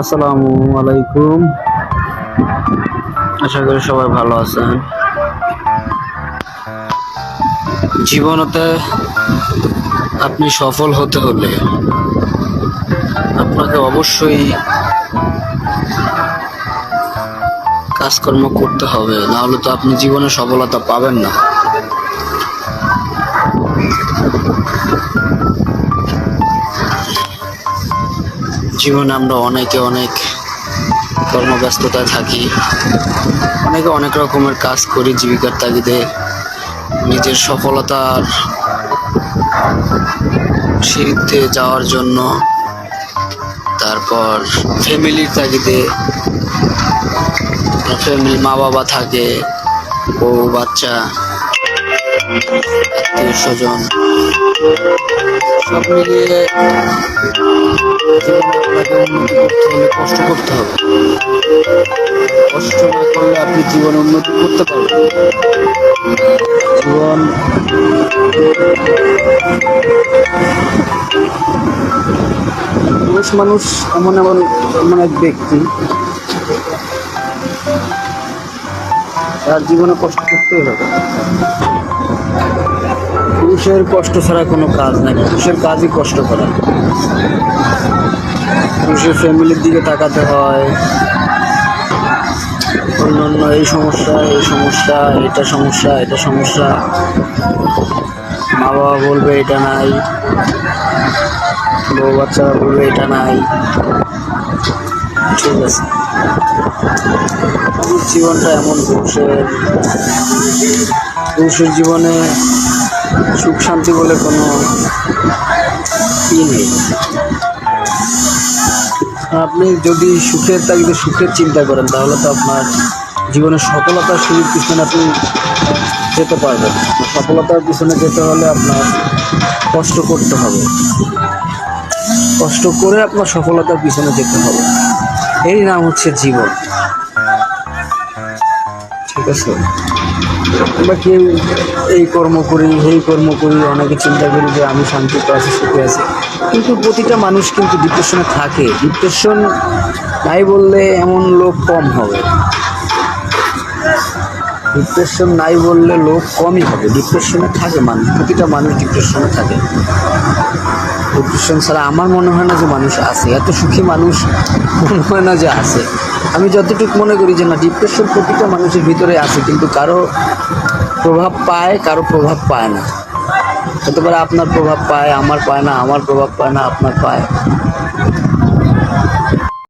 আসসালামু আলাইকুম। আশা করি সবাই ভালো আছেন। জীবনতে আপনি সফল হতে হলে আপনাকে অবশ্যই কাজকর্ম করতে হবে, না হলে তো আপনি জীবনে সফলতা পাবেন না। জীবনে আমরা অনেকে অনেক কর্মব্যস্ততায় থাকি, অনেকে অনেক রকমের কাজ করি জীবিকার তাগিদে, নিজের সফলতার সিঁড়িতে যাওয়ার জন্য, তারপর ফ্যামিলির তাগিদে। ফ্যামিলি মা বাবা থাকে, বউ বাচ্চা, আত্মীয় স্বজন, সব মিলিয়ে জীবনে আপনাকে উন্নতি করতে হলে কষ্ট করতে হবে। কষ্ট না করলে আপনি জীবনে উন্নতি করতে পারবেন। জীবন পুরুষ মানুষ এমন এমন এমন এক ব্যক্তি, তার জীবনে কষ্ট করতেই হবে। পুরুষের কষ্ট ছাড়া কোনো কাজ নাই, পুরুষের কাজই কষ্ট করা। পুরুষের ফ্যামিলির দিকে তাকাতে হয়, অন্যান্য এই সমস্যা এই সমস্যা, এটা সমস্যা এটা সমস্যা, মা বাবা বলবে এটা নাই, বউ বাচ্চারা বলবে এটা নাই। ঠিক আছে, জীবনটা এমন। পুরুষের জীবনে সুখ শান্তি বলে কোনো ই নেই। আপনি যদি সুখের তাগিদে সুখের চিন্তা করেন, তাহলে তো আপনার জীবনের সফলতার সিঁড়ির পিছনে আপনি যেতে পারবেন। সফলতার পিছনে যেতে হলে আপনার কষ্ট করতে হবে, কষ্ট করে আপনার সফলতার পিছনে যেতে হবে। এরই নাম হচ্ছে জীবন। ঠিক আছে, আমরা কেউ এই কর্ম করি এই কর্ম করি, অনেকে চিন্তা করি যে আমি শান্তিতে আছি, সুখে আছি, কিন্তু প্রতিটা মানুষ কিন্তু ডিপ্রেশনে থাকে। ডিপ্রেশন নাই বললে এমন লোক কম হবে, ডিপ্রেশন নাই বললে লোক কমই হবে। ডিপ্রেশনে থাকে মানুষ, প্রতিটা মানুষ ডিপ্রেশনে থাকে। ডিপ্রেশন ছাড়া আমার মনে হয় না যে মানুষ আছে, এত সুখী মানুষ মনে হয় না যে আছে। আমি যতটুকু মনে করি যে না, ডিপ্রেশন প্রতিটা মানুষের ভিতরে আছে, কিন্তু কারো প্রভাব পায়, কারো প্রভাব পায় না। হতে পারে আপনার প্রভাব পায়, আমার পায় না, আমার প্রভাব পায় না, আপনার পায়।